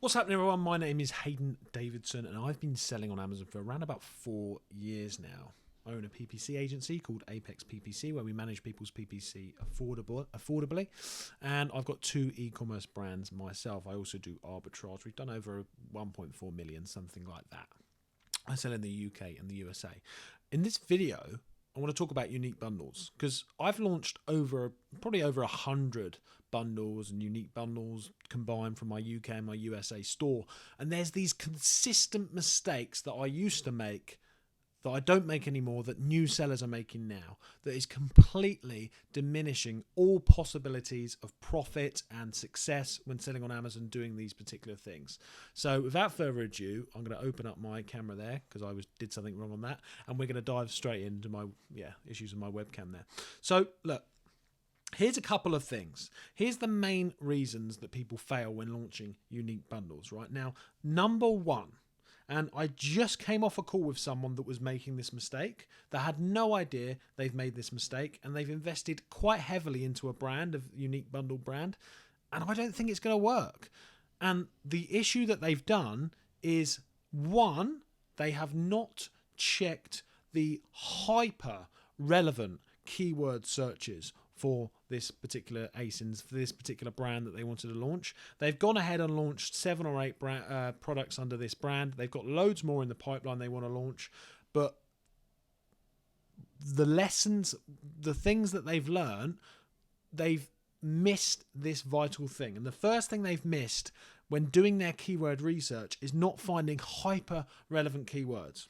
What's happening, everyone? My name is Hayden Davidson, and I've been selling on Amazon for around about 4 years now. I own a PPC agency called Apex PPC, where we manage people's PPC affordably. And I've got 2 e-commerce brands myself. I also do arbitrage. We've done over 1.4 million, something like that. I sell in the UK and the USA. In this video, I want to talk about unique bundles because I've launched probably over 100 bundles and unique bundles combined from my UK and my USA store. And there's these consistent mistakes that I used to make that I don't make anymore, that new sellers are making now, that is completely diminishing all possibilities of profit and success when selling on Amazon doing these particular things. So without further ado, I'm going to open up my camera there because I did something wrong on that, and we're going to dive straight into my issues with my webcam there. So look, here's a couple of things. Here's the main reasons that people fail when launching unique bundles. Right now, number one. And I just came off a call with someone that was making this mistake, that had no idea they've made this mistake, and they've invested quite heavily into a brand, a unique bundle brand, and I don't think it's going to work. And the issue that they've done is, one, they have not checked the hyper relevant keyword searches for this particular ASINs, for this particular brand that they wanted to launch. They've gone ahead and launched 7 or 8 products under this brand. They've got loads more in the pipeline they want to launch, but the lessons, the things that they've learned, they've missed this vital thing. And the first thing they've missed when doing their keyword research is not finding hyper relevant keywords.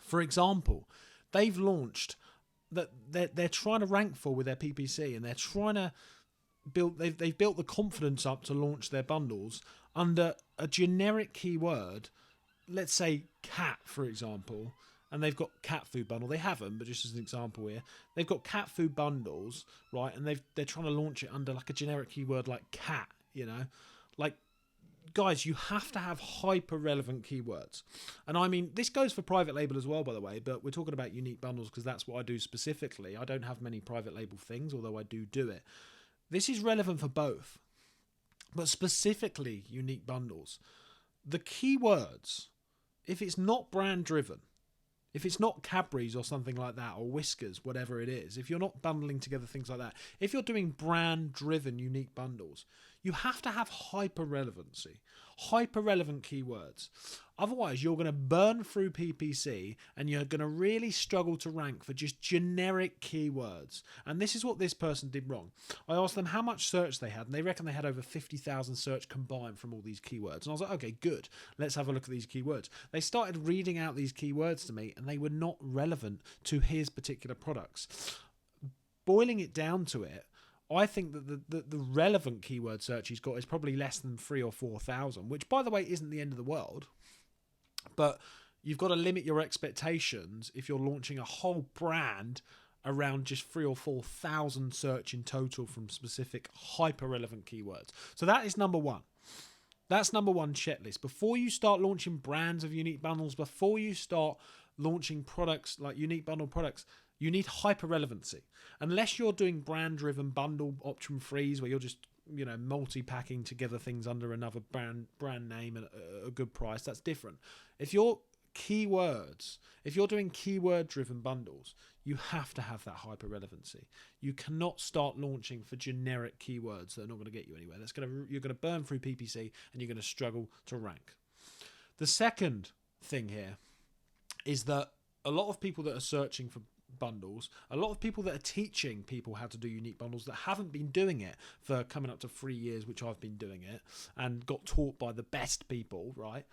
For example, they've launched that they're trying to rank for with their PPC, and they're trying to build. They've built the confidence up to launch their bundles under a generic keyword. Let's say cat, for example, and they've got cat food bundle. They haven't, but just as an example here, they've got cat food bundles, right? And they're trying to launch it under like a generic keyword like cat. You know, like. Guys, you have to have hyper relevant keywords. And I mean, this goes for private label as well, by the way, but we're talking about unique bundles because that's what I do specifically. I don't have many private label things, although I do it. This is relevant for both, but specifically unique bundles. The keywords, if it's not brand driven, if it's not Cadbury's or something like that, or Whiskers, whatever it is, if you're not bundling together things like that, if you're doing brand driven unique bundles, you have to have hyper relevancy, hyper relevant keywords. Otherwise, you're going to burn through PPC and you're going to really struggle to rank for just generic keywords. And this is what this person did wrong. I asked them how much search they had, and they reckon they had over 50,000 search combined from all these keywords. And I was like, okay, good. Let's have a look at these keywords. They started reading out these keywords to me, and they were not relevant to his particular products. Boiling it down to it, I think that the relevant keyword search he's got is probably less than 3,000 or 4,000, which, by the way, isn't the end of the world. But you've got to limit your expectations if you're launching a whole brand around just 3,000 or 4,000 search in total from specific hyper relevant keywords. So that is number one. That's number one checklist. Before you start launching brands of unique bundles, before you start launching products like unique bundle products, you need hyper relevancy. Unless you're doing brand driven bundle option freeze where you're just, you know, multi-packing together things under another brand name at a good price, that's different. If you're keywords, if you're doing keyword driven bundles, you have to have that hyper relevancy. You cannot start launching for generic keywords that are not going to get you anywhere. You're going to burn through PPC and you're going to struggle to rank. The second thing here is that a lot of people that are searching for bundles, a lot of people that are teaching people how to do unique bundles that haven't been doing it for coming up to 3 years, which I've been doing it and got taught by the best people, right?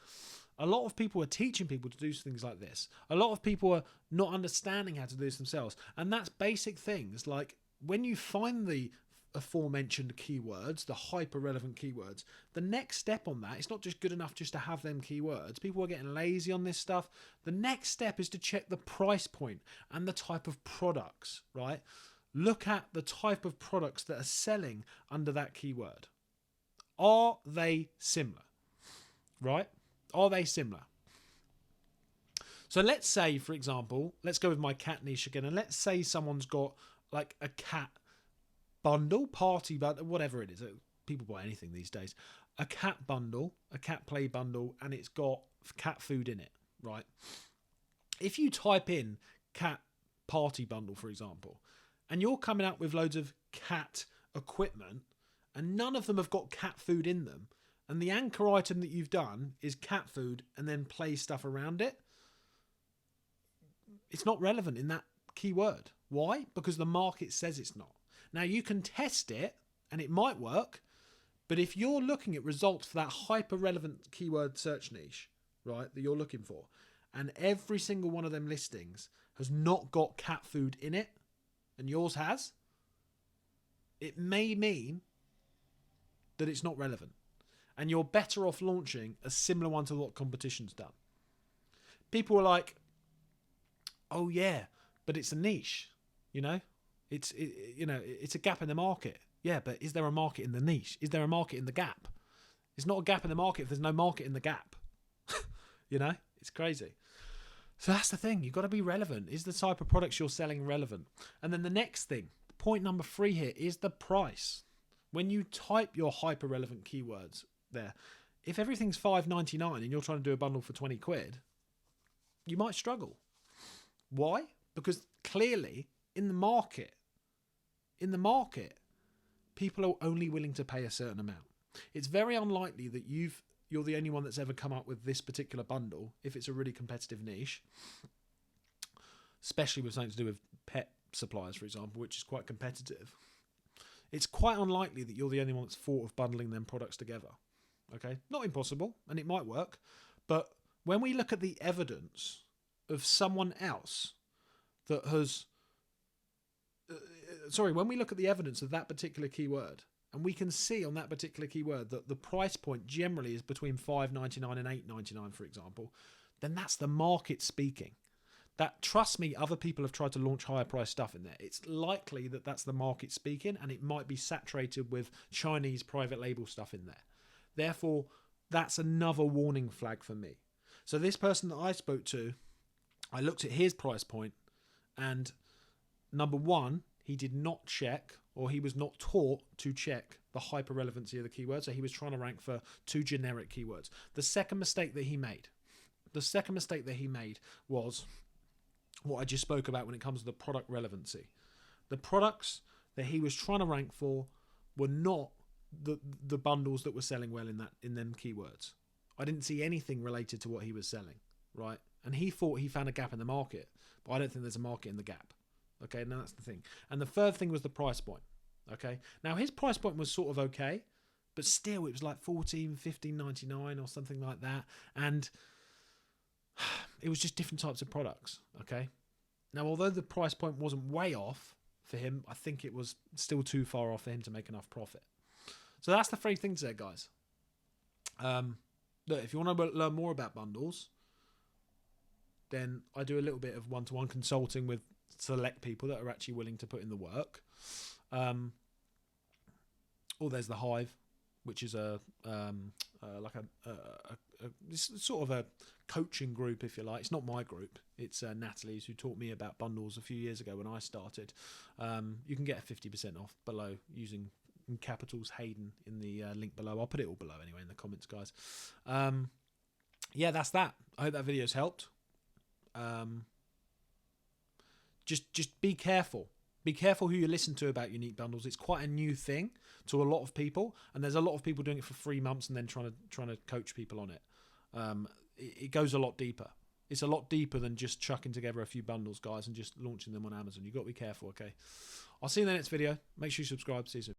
A lot of people are teaching people to do things like this. A lot of people are not understanding how to do this themselves. And that's basic things like when you find the aforementioned keywords, the hyper relevant keywords, the next step on that, it's not just good enough just to have them keywords. People are getting lazy on this stuff. The next step is to check the price point and the type of products, right? Look at the type of products that are selling under that keyword. Are they similar, right? Are they similar? So let's say, for example, let's go with my cat niche again, and let's say someone's got like a cat bundle, party bundle, whatever it is, people buy anything these days, a cat bundle, a cat play bundle, and it's got cat food in it, right? If you type in cat party bundle, for example, and you're coming up with loads of cat equipment and none of them have got cat food in them, and the anchor item that you've done is cat food and then play stuff around it, it's not relevant in that keyword. Why? Because the market says it's not. Now you can test it and it might work, but if you're looking at results for that hyper relevant keyword search niche, right, that you're looking for, and every single one of them listings has not got cat food in it and yours has, it may mean that it's not relevant. And you're better off launching a similar one to what competition's done. People are like, oh yeah, but it's a niche, you know? It's a gap in the market. Yeah, but is there a market in the niche? Is there a market in the gap? It's not a gap in the market if there's no market in the gap. You know? It's crazy. So that's the thing. You've got to be relevant. Is the type of products you're selling relevant? And then the next thing, point number 3 here, is the price. When you type your hyper relevant keywords there, if everything's $5.99 and you're trying to do a bundle for 20 quid, you might struggle. Why? Because clearly in the market, people are only willing to pay a certain amount. It's very unlikely that you're the only one that's ever come up with this particular bundle if it's a really competitive niche, especially with something to do with pet supplies, for example, which is quite competitive. It's quite unlikely that you're the only one that's thought of bundling them products together. Okay, not impossible, and it might work, but when we look at the evidence of someone else that has, when we look at the evidence of that particular keyword, and we can see on that particular keyword that the price point generally is between $5.99 and $8.99, for example, then that's the market speaking. That, trust me, other people have tried to launch higher price stuff in there. It's likely that that's the market speaking, and it might be saturated with Chinese private label stuff in there. Therefore, that's another warning flag for me. So this person that I spoke to, I looked at his price point, and number one, he did not check, or he was not taught to check the hyper relevancy of the keyword. So he was trying to rank for 2 generic keywords. The second mistake that he made was what I just spoke about when it comes to the product relevancy. The products that he was trying to rank for were not the bundles that were selling well in them keywords. I didn't see anything related to what he was selling, right? And he thought he found a gap in the market, but I don't think there's a market in the gap. Okay, now that's the thing. And the third thing was the price point. Okay, now his price point was sort of okay, but still it was like $14.99 or something like that, and it was just different types of products. Okay, now although the price point wasn't way off for him, I think it was still too far off for him to make enough profit. So that's the 3 things there, guys. Look, if you want to learn more about bundles, then I do a little bit of one-to-one consulting with select people that are actually willing to put in the work. Or there's the Hive, which is it's sort of a coaching group, if you like. It's not my group. It's Natalie's, who taught me about bundles a few years ago when I started. You can get a 50% off below using in capitals Hayden in the link below. I'll put it all below anyway in the comments, guys. Yeah, that's that. I hope that video's helped. Just be careful. Be careful who you listen to about unique bundles. It's quite a new thing to a lot of people, and there's a lot of people doing it for 3 months and then trying to coach people on it. It goes a lot deeper. It's a lot deeper than just chucking together a few bundles, guys, and just launching them on Amazon. You've got to be careful, okay? I'll see you in the next video. Make sure you subscribe. See you soon.